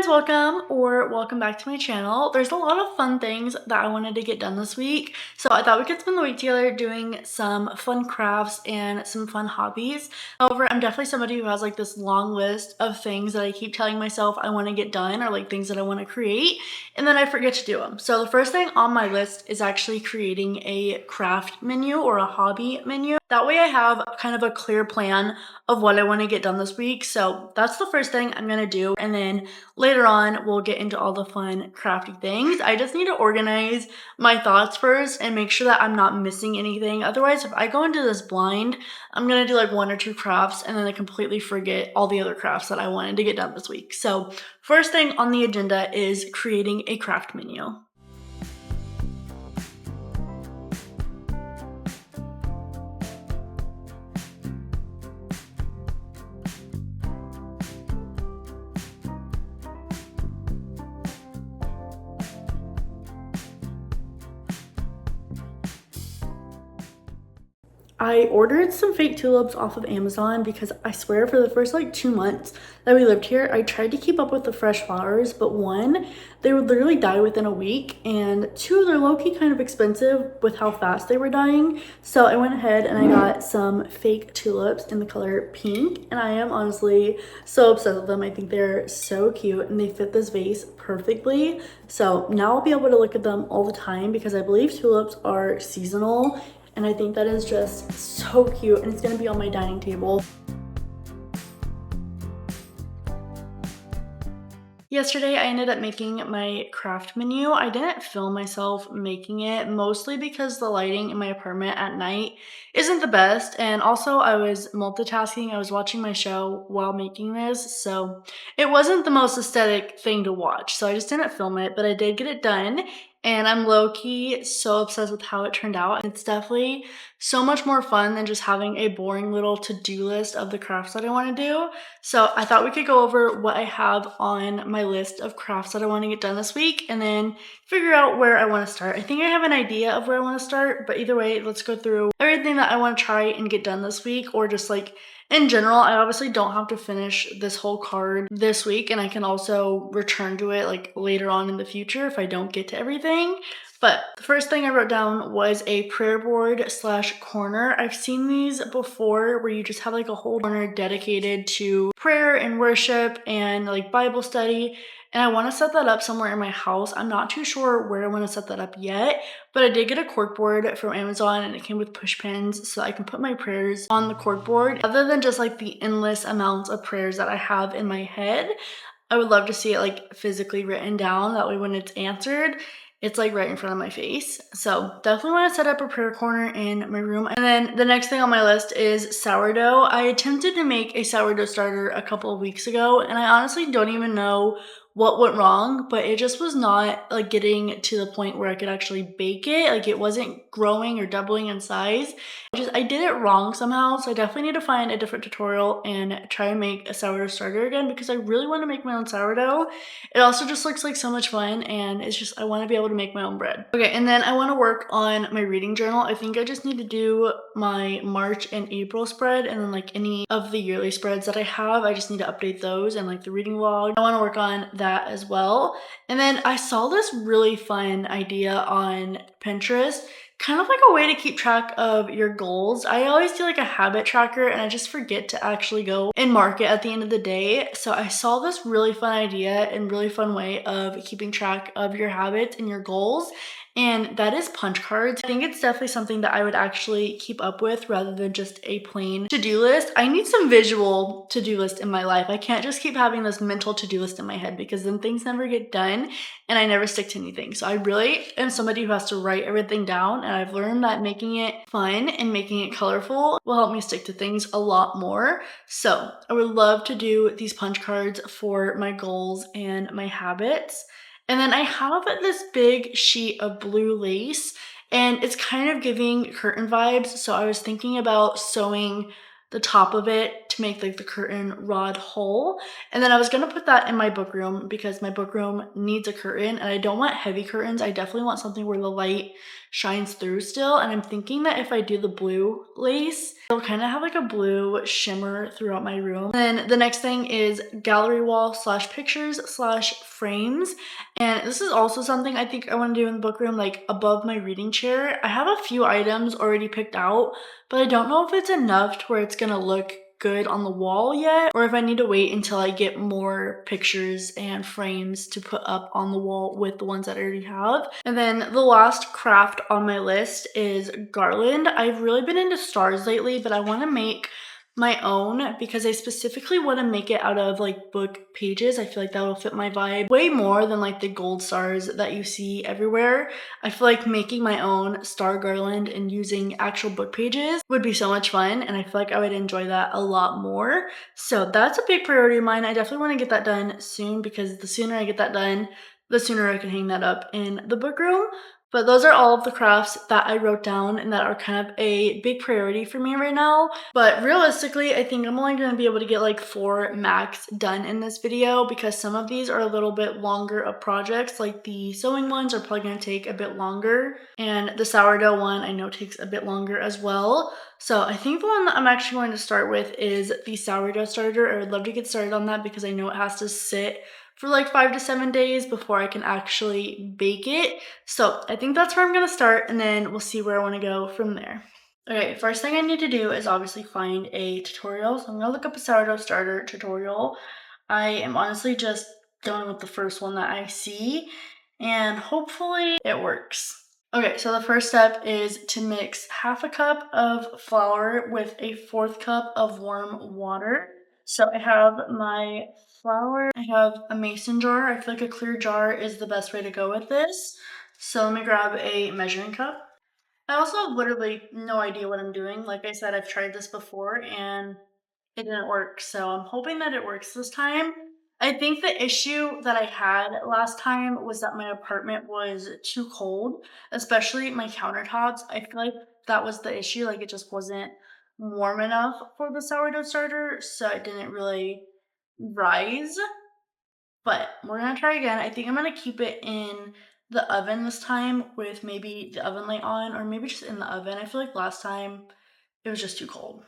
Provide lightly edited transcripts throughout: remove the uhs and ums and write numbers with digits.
welcome back to my channel. There's a lot of fun things that I wanted to get done this week, so I thought we could spend the week together doing some fun crafts and some fun hobbies. However, I'm definitely somebody who has like this long list of things that I keep telling myself I want to get done, or like things that I want to create, and then I forget to do them. So the first thing on my list is actually creating a craft menu or a hobby menu. That way I have kind of a clear plan of what I want to get done this week. So that's the first thing I'm going to do, and then later on, we'll get into all the fun crafty things. I just need to organize my thoughts first and make sure that I'm not missing anything. Otherwise, if I go into this blind, I'm gonna do like one or two crafts and then I completely forget all the other crafts that I wanted to get done this week. So first thing on the agenda is creating a craft menu. I ordered some fake tulips off of Amazon because I swear for the first like 2 months that we lived here, I tried to keep up with the fresh flowers, but one, they would literally die within a week, and two, they're low-key kind of expensive with how fast they were dying. So I went ahead and I got some fake tulips in the color pink, and I am honestly so obsessed with them. I think they're so cute and they fit this vase perfectly. So now I'll be able to look at them all the time because I believe tulips are seasonal. And I think that is just so cute, and it's gonna be on my dining table. Yesterday, I ended up making my craft menu. I didn't film myself making it, mostly because the lighting in my apartment at night isn't the best. And also, I was multitasking. I was watching my show while making this, so it wasn't the most aesthetic thing to watch. So I just didn't film it, but I did get it done. And I'm low-key so obsessed with how it turned out. It's definitely so much more fun than just having a boring little to-do list of the crafts that I want to do. So I thought we could go over what I have on my list of crafts that I want to get done this week and then figure out where I want to start. I think I have an idea of where I want to start, but either way, let's go through everything that I want to try and get done this week, or just like in general. I obviously don't have to finish this whole card this week, and I can also return to it like later on in the future if I don't get to everything. But the first thing I wrote down was a prayer board slash corner. I've seen these before where you just have like a whole corner dedicated to prayer and worship and like Bible study. And I want to set that up somewhere in my house. I'm not too sure where I want to set that up yet, but I did get a corkboard from Amazon and it came with push pins so I can put my prayers on the corkboard. Other than just like the endless amounts of prayers that I have in my head, I would love to see it like physically written down. That way when it's answered, it's like right in front of my face. So definitely want to set up a prayer corner in my room. And then the next thing on my list is sourdough. I attempted to make a sourdough starter a couple of weeks ago, and I honestly don't even know what went wrong, but it just was not like getting to the point where I could actually bake it. Like it wasn't growing or doubling in size. I did it wrong somehow, so I definitely need to find a different tutorial and try and make a sourdough starter again because I really want to make my own sourdough. It also just looks like so much fun, and it's just I want to be able to make my own bread. Okay, and then I want to work on my reading journal. I think I just need to do my March and April spread, and then like any of the yearly spreads that I have, I just need to update those, and like the reading log. I want to work on that as well. And then I saw this really fun idea on Pinterest, kind of like a way to keep track of your goals. I always do like a habit tracker and I just forget to actually go and mark it at the end of the day. So I saw this really fun idea and really fun way of keeping track of your habits and your goals, and that is punch cards. I think it's definitely something that I would actually keep up with rather than just a plain to-do list. I need some visual to-do list in my life. I can't just keep having this mental to-do list in my head because then things never get done and I never stick to anything. So I really am somebody who has to write everything down, and I've learned that making it fun and making it colorful will help me stick to things a lot more. So I would love to do these punch cards for my goals and my habits. And then I have this big sheet of blue lace, and it's kind of giving curtain vibes. So I was thinking about sewing the top of it to make like the curtain rod hole. And then I was gonna put that in my book room because my book room needs a curtain and I don't want heavy curtains. I definitely want something where the light shines through still. And I'm thinking that if I do the blue lace, it'll kind of have like a blue shimmer throughout my room. Then the next thing is gallery wall slash pictures slash frames. And this is also something I think I want to do in the book room, like above my reading chair. I have a few items already picked out, but I don't know if it's enough to where it's gonna look good on the wall yet, or if I need to wait until I get more pictures and frames to put up on the wall with the ones that I already have. And then the last craft on my list is garland. I've really been into stars lately, but I want to make my own because I specifically want to make it out of like book pages. I feel like that will fit my vibe way more than like the gold stars that you see everywhere. I feel like making my own star garland and using actual book pages would be so much fun, and I feel like I would enjoy that a lot more. So that's a big priority of mine. I definitely want to get that done soon because the sooner I get that done, the sooner I can hang that up in the book room. But those are all of the crafts that I wrote down and that are kind of a big priority for me right now. But realistically, I think I'm only going to be able to get like 4 max done in this video because some of these are a little bit longer of projects. Like the sewing ones are probably going to take a bit longer. And the sourdough one I know takes a bit longer as well. So I think the one that I'm actually going to start with is the sourdough starter. I would love to get started on that because I know it has to sit for like 5 to 7 days before I can actually bake it. So I think that's where I'm gonna start, and then we'll see where I wanna go from there. Okay, first thing I need to do is obviously find a tutorial. So I'm gonna look up a sourdough starter tutorial. I am honestly just going with the first one that I see, and hopefully it works. Okay, so the first step is to mix half a cup of flour with a fourth cup of warm water. So I have my flour, I have a mason jar. I feel like a clear jar is the best way to go with this. So let me grab a measuring cup. I also have literally no idea what I'm doing. Like I said, I've tried this before and it didn't work. So I'm hoping that it works this time. I think the issue that I had last time was that my apartment was too cold, especially my countertops. I feel like that was the issue. Like it just wasn't warm enough for the sourdough starter. So it didn't really rise. But we're gonna try again. I think I'm gonna keep it in the oven this time with maybe the oven light on or maybe just in the oven. I feel like last time it was just too cold.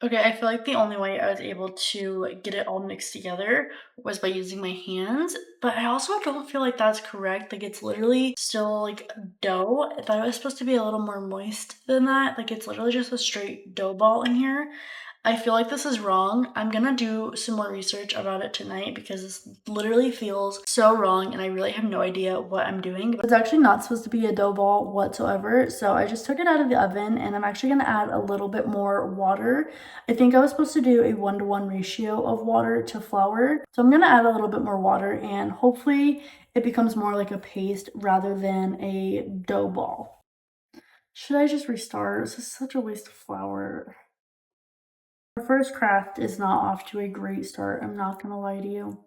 Okay, I feel like the only way I was able to get it all mixed together was by using my hands, but I also don't feel like that's correct. Like it's literally still like dough. I thought it was supposed to be a little more moist than that. Like it's literally just a straight dough ball in here. I feel like this is wrong. I'm gonna do some more research about it tonight because this literally feels so wrong and I really have no idea what I'm doing. It's actually not supposed to be a dough ball whatsoever. So I just took it out of the oven and I'm actually gonna add a little bit more water. I think I was supposed to do a 1-to-1 ratio of water to flour. So I'm gonna add a little bit more water and hopefully it becomes more like a paste rather than a dough ball. Should I just restart? This is such a waste of flour. Our first craft is not off to a great start, I'm not gonna lie to you.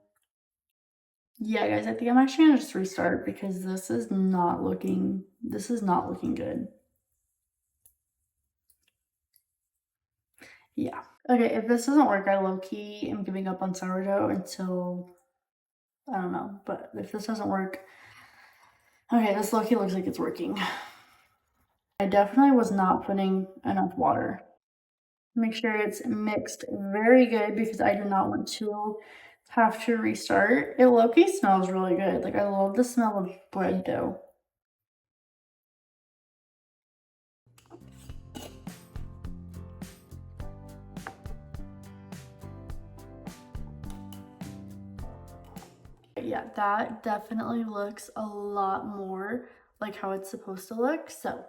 Yeah, guys, I think I'm actually gonna just restart because this is not looking good. Yeah. Okay, if this doesn't work, I low-key am giving up on sourdough until, I don't know, but if this doesn't work, okay, this low-key looks like it's working. I definitely was not putting enough water. Make sure it's mixed very good because I do not want to have to restart. It low-key smells really good. Like I love the smell of bread dough. But yeah, that definitely looks a lot more like how it's supposed to look. So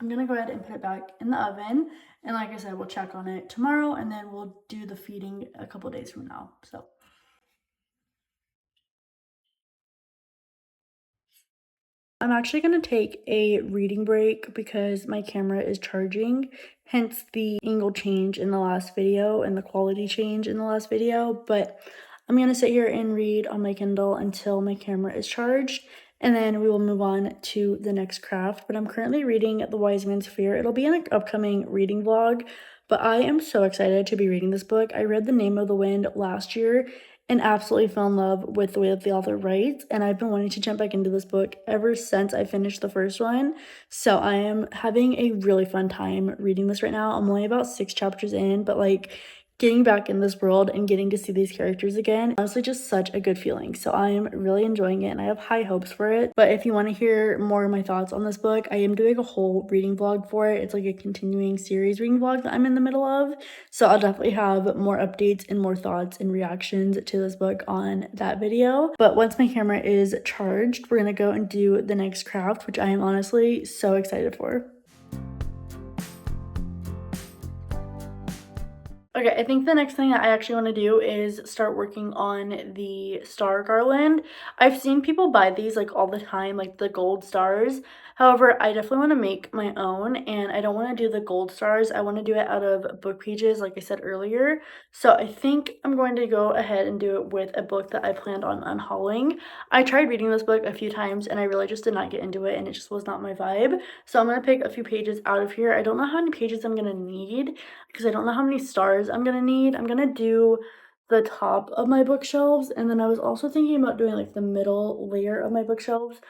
I'm gonna go ahead and put it back in the oven. And like I said, we'll check on it tomorrow and then we'll do the feeding a couple days from now. So I'm actually going to take a reading break because my camera is charging, hence the angle change in the last video and the quality change in the last video, but I'm going to sit here and read on my Kindle until my camera is charged, and then we will move on to the next craft. But I'm currently reading The Wise Man's Fear. It'll be an upcoming reading vlog, but I am so excited to be reading this book. I read The Name of the Wind last year and absolutely fell in love with the way that the author writes, and I've been wanting to jump back into this book ever since I finished the first one. So I am having a really fun time reading this right now. I'm only about 6 chapters in, but like getting back in this world and getting to see these characters again, honestly just such a good feeling. So I am really enjoying it and I have high hopes for it. But if you want to hear more of my thoughts on this book, I am doing a whole reading vlog for it. It's like a continuing series reading vlog that I'm in the middle of. So I'll definitely have more updates and more thoughts and reactions to this book on that video. But once my camera is charged, we're gonna go and do the next craft, which I am honestly so excited for. Okay, I think the next thing that I actually want to do is start working on the star garland. I've seen people buy these like all the time, like the gold stars. However, I definitely want to make my own, and I don't want to do the gold stars. I want to do it out of book pages, like I said earlier. So I think I'm going to go ahead and do it with a book that I planned on unhauling. I tried reading this book a few times and I really just did not get into it, and it just was not my vibe. So I'm going to pick a few pages out of here. I don't know how many pages I'm going to need because I don't know how many stars I'm gonna need. I'm gonna do the top of my bookshelves, and then I was also thinking about doing like the middle layer of my bookshelves,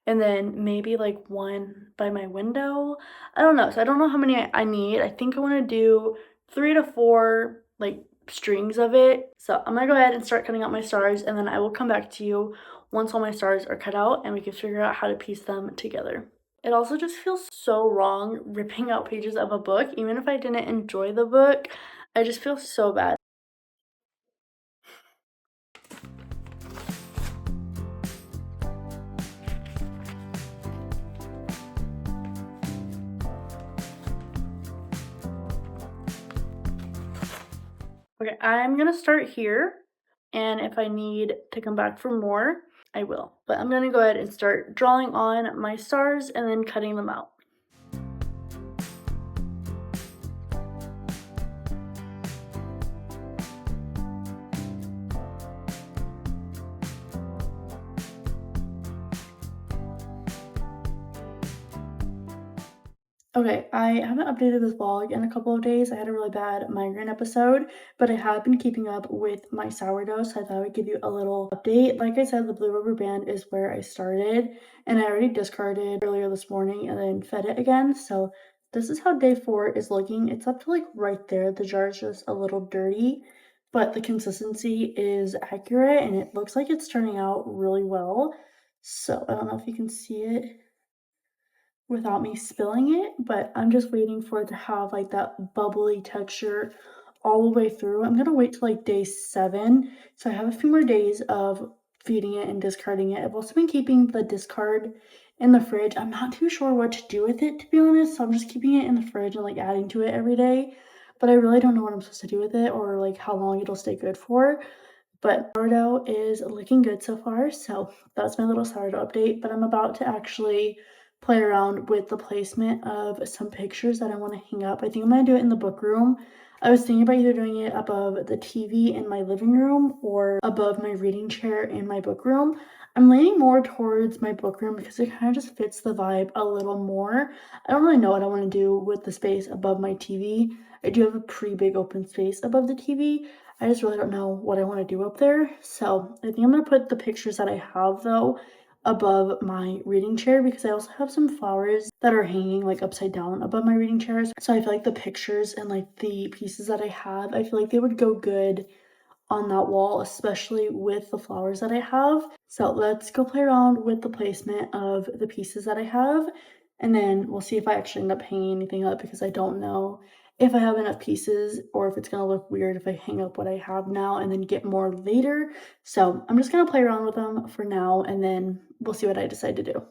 and then maybe like one by my window. I don't know. So I don't know how many I need. I think I want to do 3 to 4 like strings of it. So I'm gonna go ahead and start cutting out my stars, and then I will come back to you once all my stars are cut out and we can figure out how to piece them together. It also just feels so wrong ripping out pages of a book, even if I didn't enjoy the book. I just feel so bad. Okay, I'm gonna start here, and if I need to come back for more, I will. But I'm gonna go ahead and start drawing on my stars and then cutting them out. Okay, I haven't updated this vlog in a couple of days. I had a really bad migraine episode, but I have been keeping up with my sourdough, so I thought I would give you a little update. Like I said, the blue rubber band is where I started, and I already discarded earlier this morning and then fed it again. So this is how day 4 is looking. It's up to like right there. The jar is just a little dirty, but the consistency is accurate and it looks like it's turning out really well. So I don't know if you can see it without me spilling it, but I'm just waiting for it to have like that bubbly texture all the way through. I'm gonna wait till like day 7, so I have a few more days of feeding it and discarding it. I've also been keeping the discard in the fridge. I'm not too sure what to do with it, to be honest, so I'm just keeping it in the fridge and like adding to it every day, but I really don't know what I'm supposed to do with it or like how long it'll stay good for. But sourdough is looking good so far, so that's my little sourdough update. But I'm about to actually play around with the placement of some pictures that I want to hang up. I think I'm going to do it in the book room. I was thinking about either doing it above the TV in my living room or above my reading chair in my book room. I'm leaning more towards my book room because it kind of just fits the vibe a little more. I don't really know what I want to do with the space above my TV. I do have a pretty big open space above the TV. I just really don't know what I want to do up there. So I think I'm going to put the pictures that I have though above my reading chair because I also have some flowers that are hanging like upside down above my reading chairs. So I feel like the pictures and like the pieces that I have, I feel like they would go good on that wall, especially with the flowers that I have. So let's go play around with the placement of the pieces that I have, and then we'll see if I actually end up hanging anything up because I don't know if I have enough pieces or if it's gonna look weird if I hang up what I have now and then get more later. So I'm just gonna play around with them for now and then we'll see what I decide to do.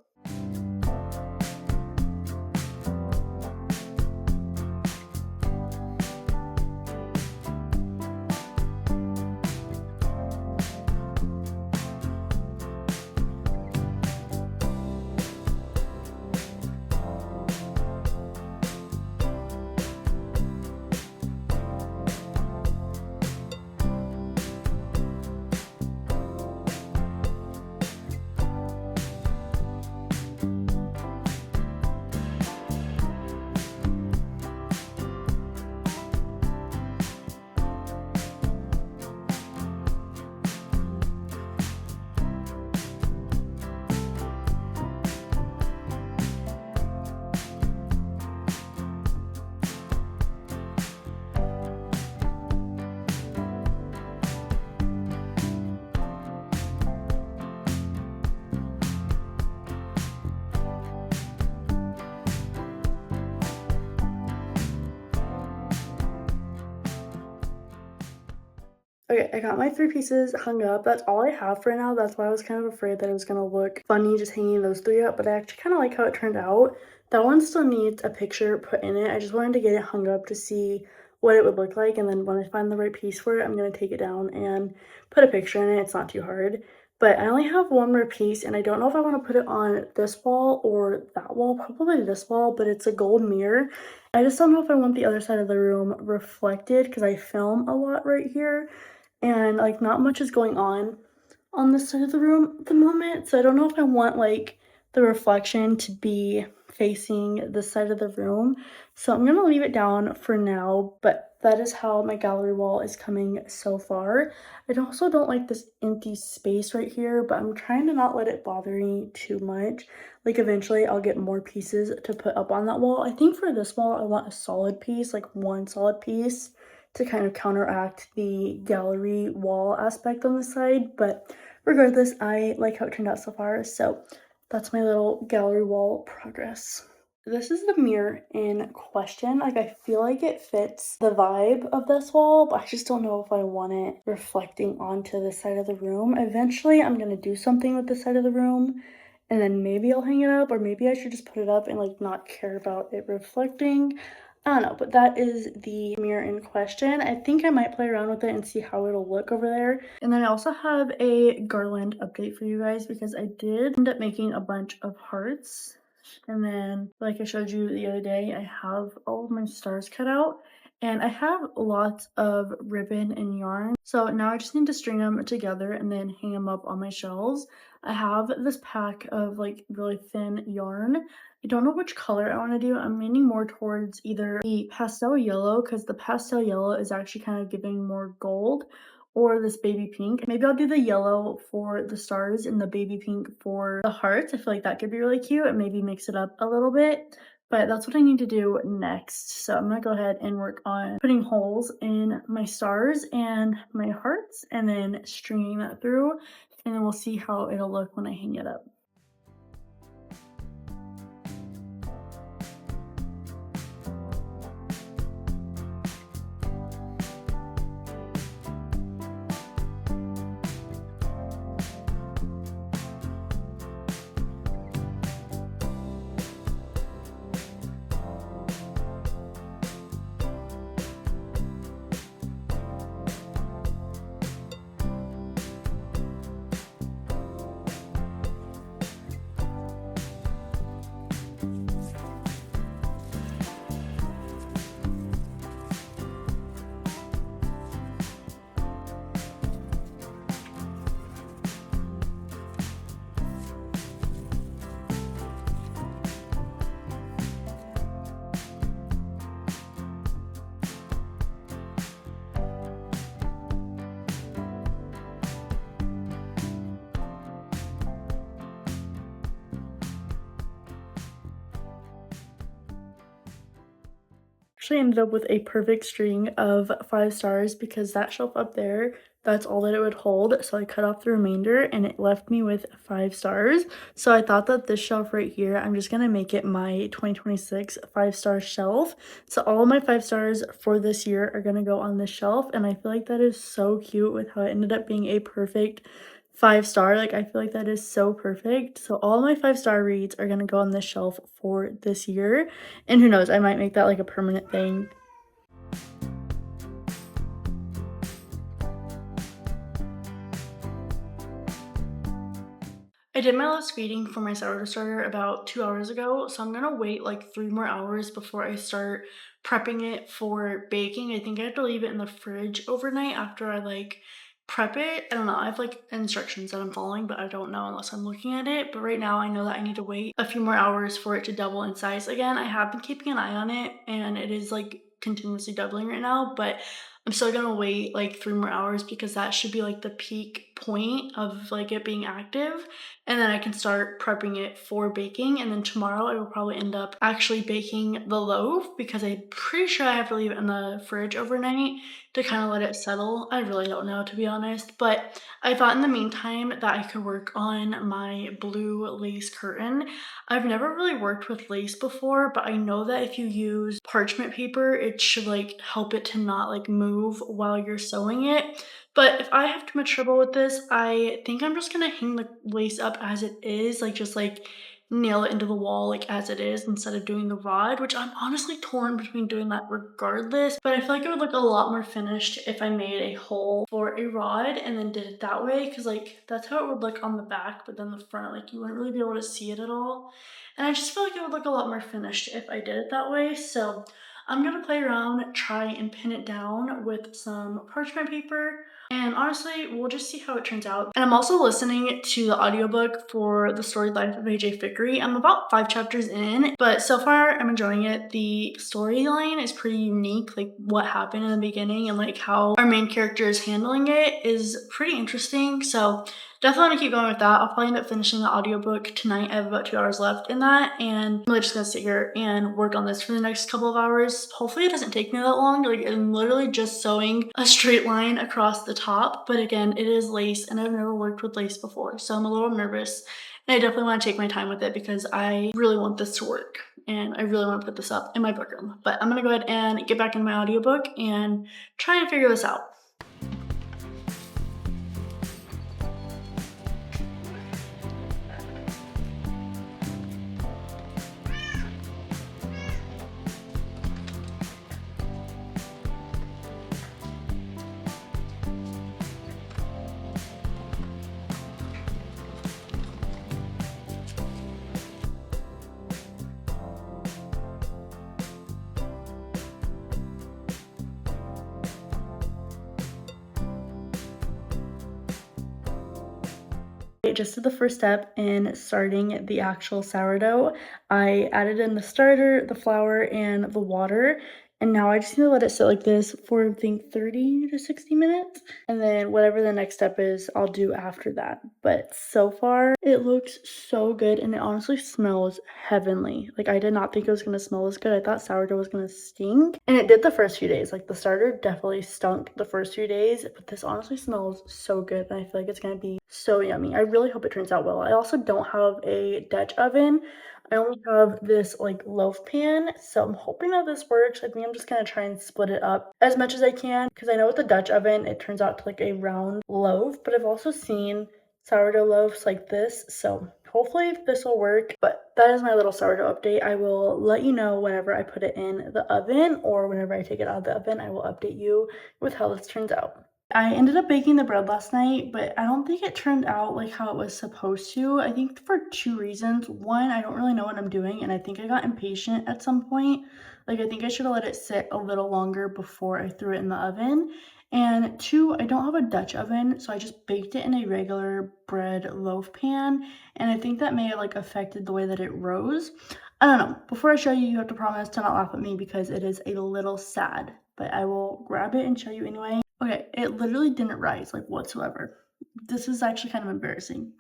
Okay, I got my 3 pieces hung up. That's all I have for now. That's why I was kind of afraid that it was gonna look funny just hanging those 3 up, but I actually kinda like how it turned out. That one still needs a picture put in it. I just wanted to get it hung up to see what it would look like, and then when I find the right piece for it, I'm gonna take it down and put a picture in it. It's not too hard. But I only have one more piece, and I don't know if I wanna put it on this wall or that wall, probably this wall, but it's a gold mirror. I just don't know if I want the other side of the room reflected because I film a lot right here and like not much is going on this side of the room at the moment. So I don't know if I want like the reflection to be facing this side of the room. So I'm gonna leave it down for now, but that is how my gallery wall is coming so far. I also don't like this empty space right here, but I'm trying to not let it bother me too much. Like eventually I'll get more pieces to put up on that wall. I think for this wall, I want a solid piece, like one solid piece to kind of counteract the gallery wall aspect on the side. But regardless, I like how it turned out so far. So that's my little gallery wall progress. This is the mirror in question. Like, I feel like it fits the vibe of this wall, but I just don't know if I want it reflecting onto the side of the room. Eventually, I'm gonna do something with the side of the room, and then maybe I'll hang it up, or maybe I should just put it up and like not care about it reflecting. I don't know, but that is the mirror in question. I think I might play around with it and see how it'll look over there. And then I also have a garland update for you guys because I did end up making a bunch of hearts. And then, like I showed you the other day, I have all of my stars cut out. And I have lots of ribbon and yarn. So now I just need to string them together and then hang them up on my shelves. I have this pack of like really thin yarn. I don't know which color I want to do. I'm leaning more towards either the pastel yellow because the pastel yellow is actually kind of giving more gold, or this baby pink. Maybe I'll do the yellow for the stars and the baby pink for the hearts. I feel like that could be really cute and maybe mix it up a little bit. But that's what I need to do next. So I'm gonna go ahead and work on putting holes in my stars and my hearts and then stringing that through. And then we'll see how it'll look when I hang it up. Actually ended up with a perfect string of 5 stars because that shelf up there, that's all that it would hold. So I cut off the remainder and it left me with 5 stars. So I thought that this shelf right here, I'm just gonna make it my 2026 5-star shelf. So all of my 5 stars for this year are gonna go on this shelf. And I feel like that is so cute with how it ended up being a perfect 5 star. Like, I feel like that is so perfect. So all my 5-star reads are gonna go on this shelf for this year. And who knows, I might make that like a permanent thing. I did my last reading for my sourdough starter about 2 hours ago, so I'm gonna wait like 3 more hours before I start prepping it for baking. I think I have to leave it in the fridge overnight after I like prep it. I don't know. I have like instructions that I'm following, but I don't know unless I'm looking at it. But right now I know that I need to wait a few more hours for it to double in size again. I have been keeping an eye on it and it is like continuously doubling right now, but I'm still gonna wait like 3 more hours because that should be like the peak point of like it being active, and then I can start prepping it for baking. And then tomorrow I will probably end up actually baking the loaf because I'm pretty sure I have to leave it in the fridge overnight to kind of let it settle. I really don't know, to be honest, but I thought in the meantime that I could work on my blue lace curtain. I've never really worked with lace before, but I know that if you use parchment paper, it should like help it to not like move move while you're sewing it. But if I have too much trouble with this, I think I'm just gonna hang the lace up as it is, like just like nail it into the wall like as it is instead of doing the rod, which I'm honestly torn between doing that regardless. But I feel like it would look a lot more finished if I made a hole for a rod and then did it that way, because like that's how it would look on the back, but then the front, like you wouldn't really be able to see it at all. And I just feel like it would look a lot more finished if I did it that way. So I'm gonna play around, try and pin it down with some parchment paper. And honestly, we'll just see how it turns out. And I'm also listening to the audiobook for The Storied Life of AJ Fickery. I'm about 5 chapters in, but so far I'm enjoying it. The storyline is pretty unique, like what happened in the beginning and like how our main character is handling it is pretty interesting. So definitely want to keep going with that. I'll probably end up finishing the audiobook tonight. I have about 2 hours left in that, and I'm really just gonna sit here and work on this for the next couple of hours. Hopefully it doesn't take me that long. Like I'm literally just sewing a straight line across the top, but again, it is lace and I've never worked with lace before, so I'm a little nervous. And I definitely want to take my time with it because I really want this to work and I really want to put this up in my book room. But I'm gonna go ahead and get back in my audiobook and try and figure this out. Just did the first step in starting the actual sourdough. I added in the starter, the flour, and the water, and now I just need to let it sit like this for I think 30 to 60 minutes, and then whatever the next step is, I'll do after that. But so far, it looks so good, and it honestly smells heavenly. Like, I did not think it was gonna smell this good. I thought sourdough was gonna stink, and it did the first few days. Like, the starter definitely stunk the first few days, but this honestly smells so good, and I feel like it's gonna be so yummy. I really hope it turns out well. I also don't have a Dutch oven. I only have this like loaf pan, so I'm hoping that this works. I think I'm just gonna try and split it up as much as I can, because I know with the Dutch oven it turns out to like a round loaf, but I've also seen sourdough loaves like this, so hopefully this will work. But that is my little sourdough update. I will let you know whenever I put it in the oven, or whenever I take it out of the oven, I will update you with how this turns out. I ended up baking the bread last night, but I don't think it turned out like how it was supposed to. I think for 2 reasons. One, I don't really know what I'm doing, and I think I got impatient at some point. Like, I think I should have let it sit a little longer before I threw it in the oven. And two, I don't have a Dutch oven, so I just baked it in a regular bread loaf pan, and I think that may have like affected the way that it rose. I don't know. Before I show you, you have to promise to not laugh at me because it is a little sad, but I will grab it and show you anyway. Okay, it literally didn't rise, like, whatsoever. This is actually kind of embarrassing.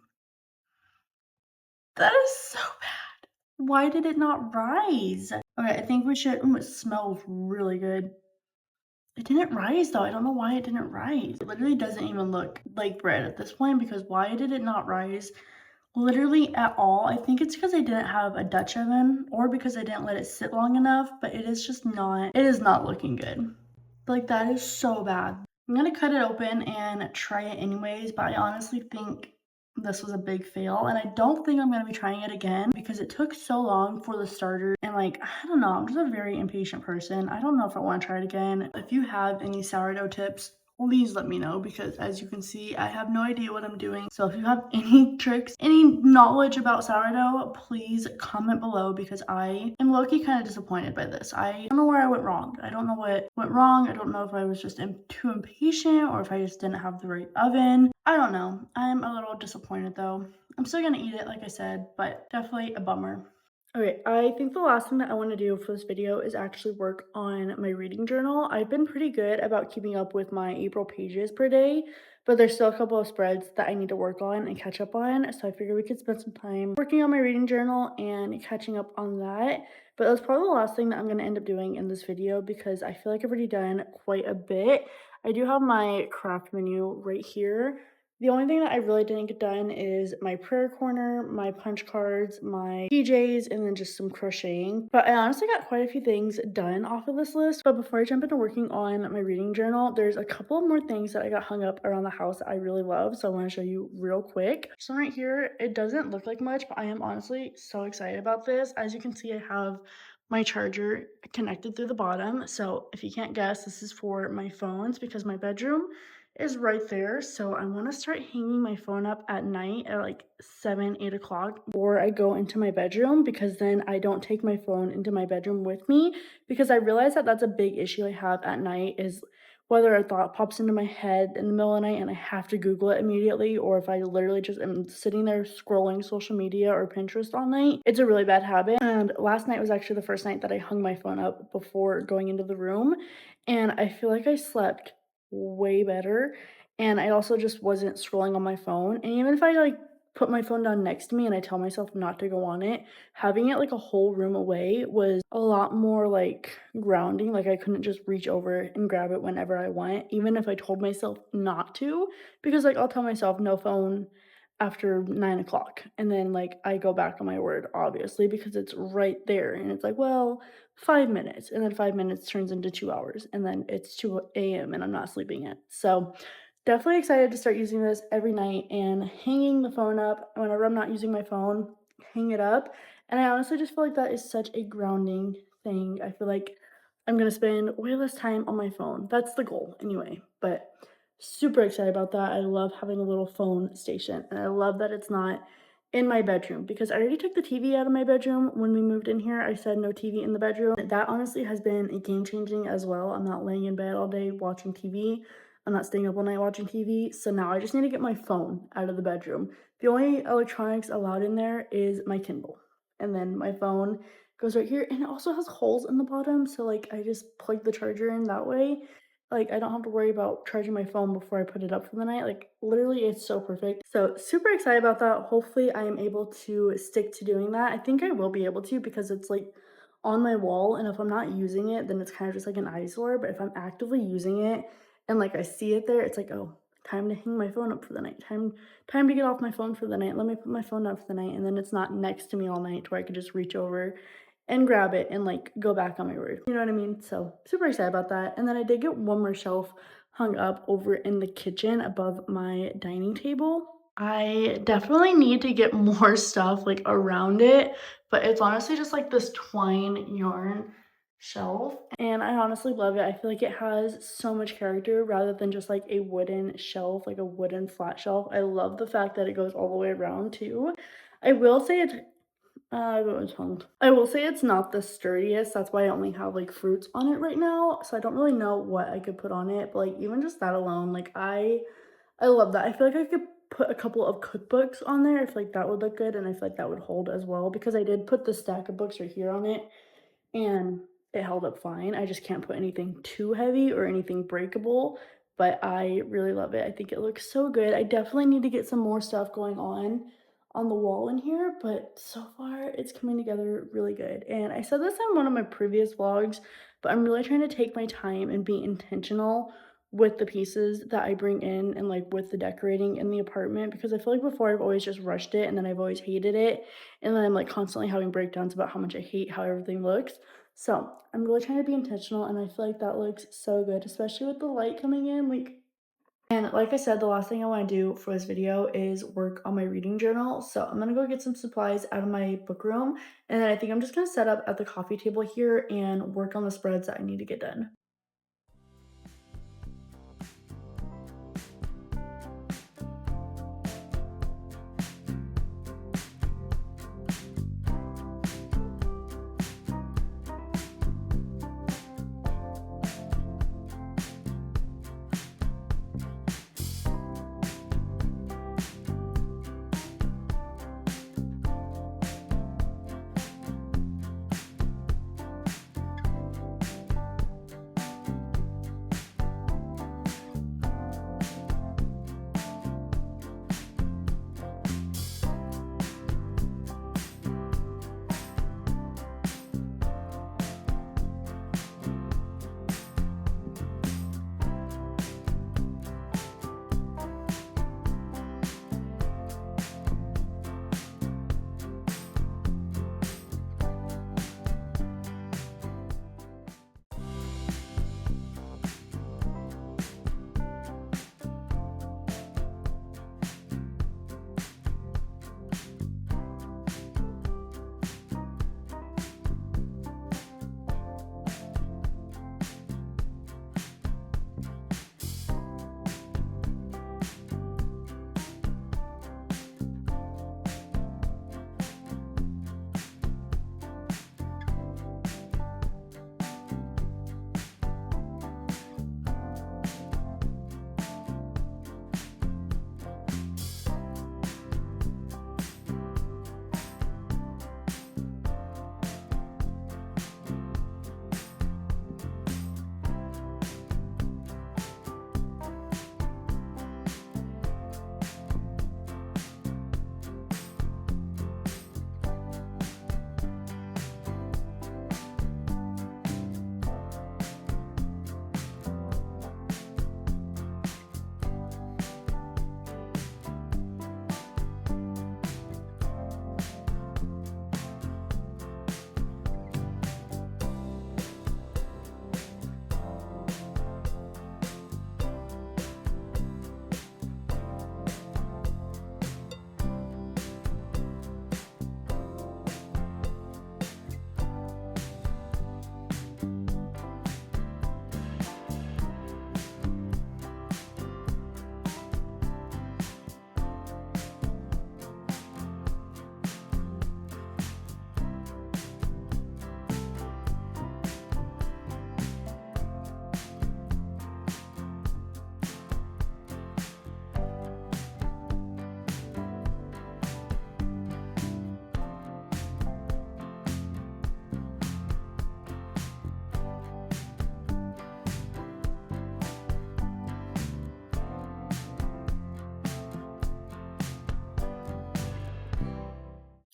That is so bad. Why did it not rise? Okay, I think we should it smells really good. It didn't rise, though. I don't know why it didn't rise. It literally doesn't even look like bread at this point, because why did it not rise literally at all? I think it's because I didn't have a Dutch oven, or because I didn't let it sit long enough, but it is just not it is not looking good. Like, that is so bad. I'm gonna cut it open and try it anyways, but I honestly think this was a big fail, and I don't think I'm gonna be trying it again because it took so long for the starter, and like, I don't know, I'm just a very impatient person. I don't know if I want to try it again. If you have any sourdough tips, please let me know, because as you can see, I have no idea what I'm doing. So if you have any tricks, any knowledge about sourdough, please comment below, because I am low-key kind of disappointed by this. I don't know where I went wrong. I don't know what went wrong. I don't know if I was just too impatient, or if I just didn't have the right oven. I don't know. I'm a little disappointed though. I'm still gonna eat it, like I said, but definitely a bummer. Okay, I think the last thing that I want to do for this video is actually work on my reading journal. I've been pretty good about keeping up with my April pages per day, but there's still a couple of spreads that I need to work on and catch up on. So I figured we could spend some time working on my reading journal and catching up on that. But that's probably the last thing that I'm going to end up doing in this video, because I feel like I've already done quite a bit. I do have my craft menu right here. The only thing that I really didn't get done is my prayer corner, my punch cards, my PJs, and then just some crocheting. But I honestly got quite a few things done off of this list. But before I jump into working on my reading journal, there's a couple more things that I got hung up around the house that I really love. So I want to show you real quick. So right here, it doesn't look like much, but I am honestly so excited about this. As you can see, I have my charger connected through the bottom. So if you can't guess, this is for my phones because my bedroom is right there. So I want to start hanging my phone up at night at like 7, 8 o'clock before I go into my bedroom, because then I don't take my phone into my bedroom with me, because I realize that that's a big issue I have at night is whether a thought pops into my head in the middle of the night and I have to Google it immediately, or if I literally just am sitting there scrolling social media or Pinterest all night. It's a really bad habit. And last night was actually the first night that I hung my phone up before going into the room. And I feel like I slept way better. And I also just wasn't scrolling on my phone. And even if I like put my phone down next to me and I tell myself not to go on it, having it like a whole room away was a lot more like grounding. Like I couldn't just reach over and grab it whenever I want, even if I told myself not to, because like I'll tell myself no phone after 9 o'clock. And then like I go back on my word, obviously, because it's right there. And it's like, well, 5 minutes. And then 5 minutes turns into 2 hours. And then it's 2 a.m. and I'm not sleeping yet. So definitely excited to start using this every night and hanging the phone up whenever I'm not using my phone, hang it up. And I honestly just feel like that is such a grounding thing. I feel like I'm gonna spend way less time on my phone. That's the goal anyway. But super excited about that. I love having a little phone station, and I love that it's not in my bedroom, because I already took the TV out of my bedroom when we moved in here. I said no TV in the bedroom. That honestly has been a game changing as well. I'm not laying in bed all day watching TV. I'm not staying up all night watching TV. So now I just need to get my phone out of the bedroom. The only electronics allowed in there is my Kindle. And then my phone goes right here, and it also has holes in the bottom. So like I just plug the charger in that way. Like I don't have to worry about charging my phone before I put it up for the night. Like literally it's so perfect. So super excited about that. Hopefully I am able to stick to doing that. I think I will be able to, because it's like on my wall, and if I'm not using it, then it's kind of just like an eyesore. But if I'm actively using it and like I see it there, it's like, oh, time to hang my phone up for the night. Time to get off my phone for the night. Let me put my phone up for the night, and then it's not next to me all night to where I could just reach over and grab it and like go back on my word. You know what I mean? So super excited about that. And then I did get one more shelf hung up over in the kitchen above my dining table. I definitely need to get more stuff like around it, but it's honestly just like this twine yarn shelf, and I honestly love it. I feel like it has so much character rather than just like a wooden shelf, like a wooden flat shelf. I love the fact that it goes all the way around too. I will say it's what was wrong? I will say it's not the sturdiest. That's why I only have like fruits on it right now. So I don't really know what I could put on it. But like even just that alone, like I love that. I feel like I could put a couple of cookbooks on there. I feel like that would look good, and I feel like that would hold as well, because I did put the stack of books right here on it, and it held up fine. I just can't put anything too heavy or anything breakable, but I really love it. I think it looks so good. I definitely need to get some more stuff going on the wall in here, but so far it's coming together really good. And I said this in one of my previous vlogs, but I'm really trying to take my time and be intentional with the pieces that I bring in and like with the decorating in the apartment, because I feel like before I've always just rushed it and then I've always hated it, and then I'm like constantly having breakdowns about how much I hate how everything looks. So I'm really trying to be intentional, and I feel like that looks so good, especially with the light coming in. Like I said, the last thing I want to do for this video is work on my reading journal. So I'm gonna go get some supplies out of my book room, and then I think I'm just gonna set up at the coffee table here and work on the spreads that I need to get done.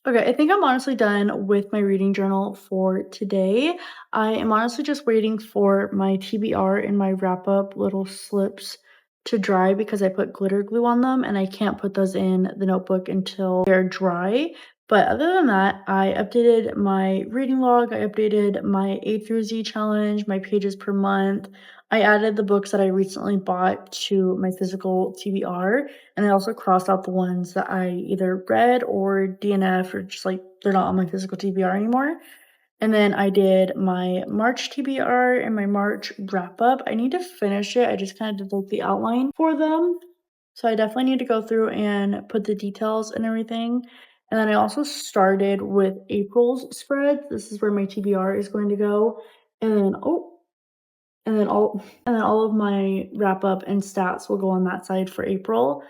Okay, I think I'm honestly done with my reading journal for today. I am honestly just waiting for my TBR and my wrap up little slips to dry because I put glitter glue on them and I can't put those in the notebook until they're dry. But other than that, I updated my reading log, I updated my A through Z challenge, my pages per month. I added the books that I recently bought to my physical TBR. And I also crossed out the ones that I either read or DNF or just like they're not on my physical TBR anymore. And then I did my March TBR and my March wrap up. I need to finish it. I just kind of did like the outline for them. So I definitely need to go through and put the details and everything. And then I also started with April's spread. This is where my TBR is going to go. And then all of my wrap up and stats will go on that side for April.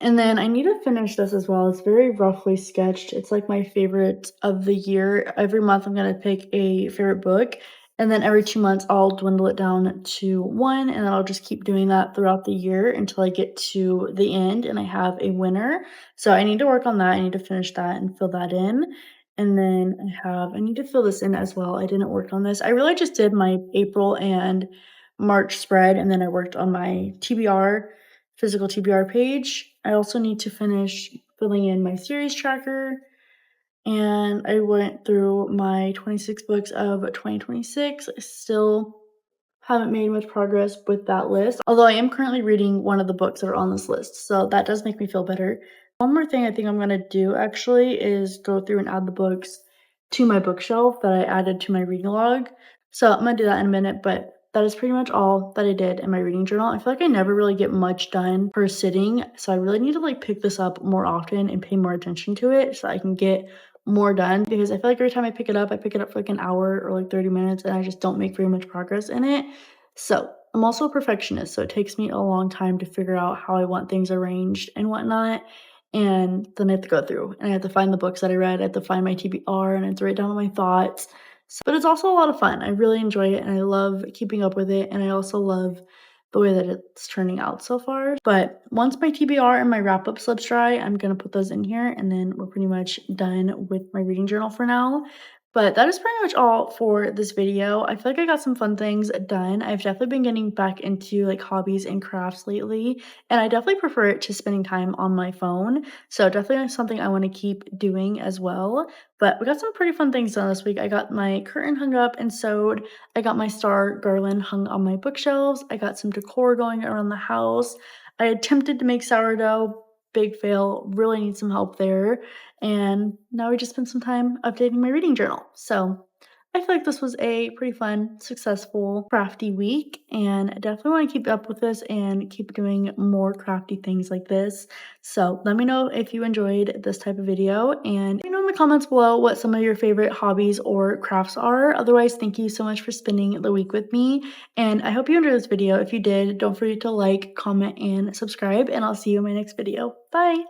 And then I need to finish this as well. It's very roughly sketched. It's like my favorite of the year. Every month I'm gonna pick a favorite book, and then every 2 months I'll dwindle it down to 1, and then I'll just keep doing that throughout the year until I get to the end and I have a winner. So I need to work on that. I need to finish that and fill that in. And then I need to fill this in as well. I didn't work on this. I really just did my April and March spread, and then I worked on my TBR, physical TBR page. I also need to finish filling in my series tracker, and I went through my 26 books of 2026. I still haven't made much progress with that list, although I am currently reading one of the books that are on this list, so that does make me feel better. One more thing I think I'm gonna do actually is go through and add the books to my bookshelf that I added to my reading log. So I'm gonna do that in a minute, but that is pretty much all that I did in my reading journal. I feel like I never really get much done per sitting, so I really need to like pick this up more often and pay more attention to it so I can get more done because I feel like every time I pick it up for like an hour or like 30 minutes and I just don't make very much progress in it. So I'm also a perfectionist, so it takes me a long time to figure out how I want things arranged and whatnot. And then I have to go through and I have to find the books that I read, I have to find my TBR, and I have to write down all my thoughts. But it's also a lot of fun. I really enjoy it and I love keeping up with it. And I also love the way that it's turning out so far. But once my TBR and my wrap up slips dry, I'm going to put those in here and then we're pretty much done with my reading journal for now. But that is pretty much all for this video. I feel like I got some fun things done. I've definitely been getting back into like hobbies and crafts lately, and I definitely prefer it to spending time on my phone. So definitely something I want to keep doing as well. But we got some pretty fun things done this week. I got my curtain hung up and sewed. I got my star garland hung on my bookshelves. I got some decor going around the house. I attempted to make sourdough. Big fail. Really need some help there. And now we just spent some time updating my reading journal. So I feel like this was a pretty fun, successful, crafty week, and I definitely want to keep up with this and keep doing more crafty things like this. So let me know if you enjoyed this type of video, and let me know in the comments below what some of your favorite hobbies or crafts are. Otherwise, thank you so much for spending the week with me, and I hope you enjoyed this video. If you did, don't forget to like, comment, and subscribe, and I'll see you in my next video. Bye!